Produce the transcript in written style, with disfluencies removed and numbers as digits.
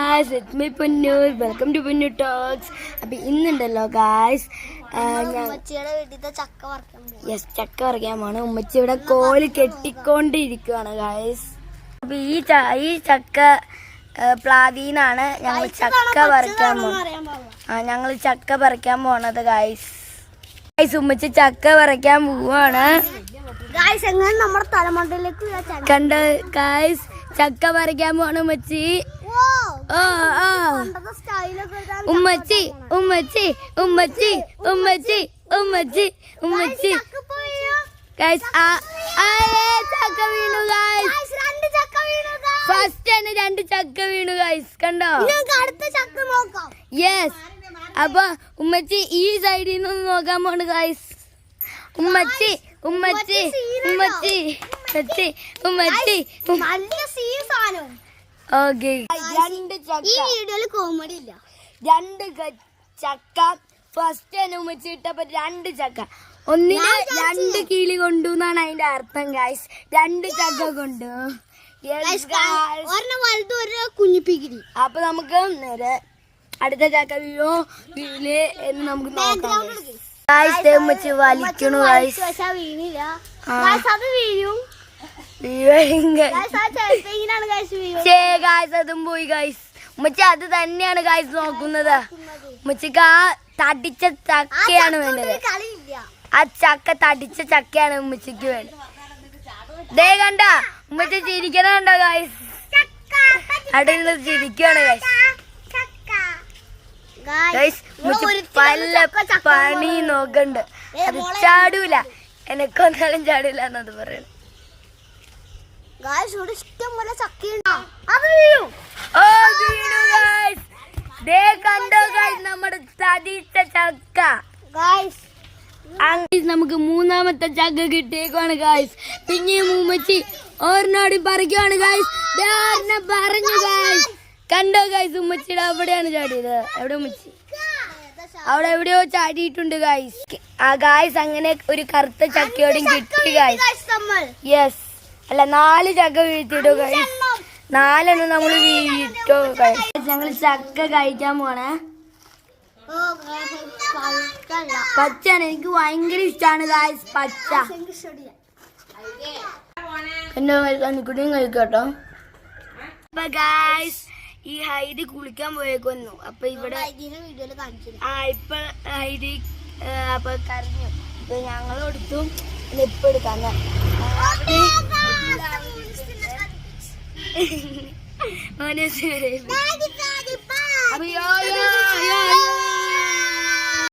guys, it's me Punnu. Welcome to Punnu Talks. അപ്പൊ ഇന്നുണ്ടല്ലോ guys yes ചക്ക പറിക്കാൻ പോണ്. ഉമ്മച്ചി ഇവിടെ കോല് കെട്ടിക്കൊണ്ടിരിക്കുവാണ് ഗായ്സ്. അപ്പൊ ഈ ചക്ക പ്ലാതീനാണ് ഞങ്ങൾ ചക്ക പറിക്കാൻ പോണത്. ഞങ്ങൾ ചക്ക പറിക്കാൻ പോണത് ഗായ്സ്. ഉമ്മച്ചി ചക്ക പറിക്കാൻ പോവാണ്. നമ്മുടെ തലമണ്ടയിലേക്ക് കണ്ട ഗായ്സ്, ചക്ക പറിക്കാൻ പോണ ഉമ്മച്ചി. ഉമ്മച്ചി ഉമ്മച്ചി ഉമ്മച്ചി ഉമ്മച്ചി ഉമ്മച്ചി ഉമ്മച്ചി ഗായ്സ് ചക്ക വീണു ഗായ്സ്. ഫസ്റ്റ് തന്നെ 2 ചക്ക വീണു ഗായ്സ്. കണ്ടോ? യെസ്. അപ്പൊ ഉമ്മച്ചി ഈ സൈഡിൽ നിന്ന് നോക്കാൻ പോണ് ഗായ്സ്. ഉമ്മച്ചി ഉമ്മച്ചി ഉമ്മച്ചി ഉമ്മച്ചി ഉമ്മച്ചി ഓക്കെ. 2 ചക്ക ഫസ്റ്റ് തന്നെ ഉമ്മച്ചി ഇട്ടപ്പോ 2 ചക്ക. ഒന്നിന് 2 കിളി കൊണ്ടു എന്നാണ് അതിന്റെ അർത്ഥം ഗായ്സ്. 2 ചക്ക കൊണ്ടു. കുഞ്ഞിപ്പിക്കിരി. അപ്പൊ നമുക്ക് നേരെ അടുത്ത ചക്ക വീഴോ വീഴ് എന്ന് നമുക്ക് നോക്കാം. ഉമ്മച്ചി വലിക്കണു ഗായ്സ്. അതും പോയി ഗായ്സ്. ഉമ്മച്ചി അത് തന്നെയാണ് ഗായ്സ് നോക്കുന്നത്. ഉമ്മച്ചിക്ക് ആ തടിച്ച ചക്കയാണ് വേണ്ടത്. ആ ചക്ക തടിച്ച ചക്കയാണ് ഉമ്മച്ചിക്ക് വേണ്ടത്. ദേ കണ്ട ഉമ്മച്ചി ചിരിക്കണുണ്ടോ ഗായ്സ്? അവിടെ നിന്ന് ചിരിക്കാണ് ഗായ്സ്. പല പണി നോക്കണ്ട്. അത് ചാടൂല, എനക്കൊന്നാലും ചാടൂല എന്നത് പറയണം. നമ്മുടെ തടിച്ച ചക്ക നമുക്ക് 3ാമത്തെ ചക്ക കിട്ടിയേക്കാണ് ഗായ്സ്. പിന്നെയും ഉമ്മച്ചി ഓർണോടി പറിക്കുവാണ് ഗായ്സ്. പറഞ്ഞു ഗായ്സ്. കണ്ടോ ഗായ്സ്, ഉമ്മച്ചിയുടെ അവിടെയാണ് ചാടിയത്. എവിടെ ഉമ്മച്ചി? അവിടെ എവിടെയോ ചാടിയിട്ടുണ്ട് ഗായ്സ്. ആ ഗായ്സ് അങ്ങനെ ഒരു കറുത്ത ചക്കയോടും കിട്ടി ഗായ്സ്. യെസ്. അല്ല 4 ചക്ക വീഴ്ത്തിട്ടോ ഗായ്സ്. 4 നമ്മൾ വീഴ്ത്തോ ഗായ്സ്. ഞങ്ങൾ ചക്ക കഴിക്കാൻ പോണേ. പച്ചാണ് എനിക്ക് ഭയങ്കര ഇഷ്ടമാണ് ഗായ്സ്. പച്ച എന്റെ കണ്ണിക്കുട്ടിയും കഴിക്കട്ടോ. അപ്പൊ ഗായ്സ് ഈ ഹൈദി കുളിക്കാൻ പോയേക്കൊന്നു. അപ്പൊ ഇവിടെ ഇപ്പൊ ഹൈദി അപ്പൊ കരഞ്ഞു. ഇപ്പൊ ഞങ്ങൾ കൊടുത്തു ഇപ്പൊ എടുക്കാൻ.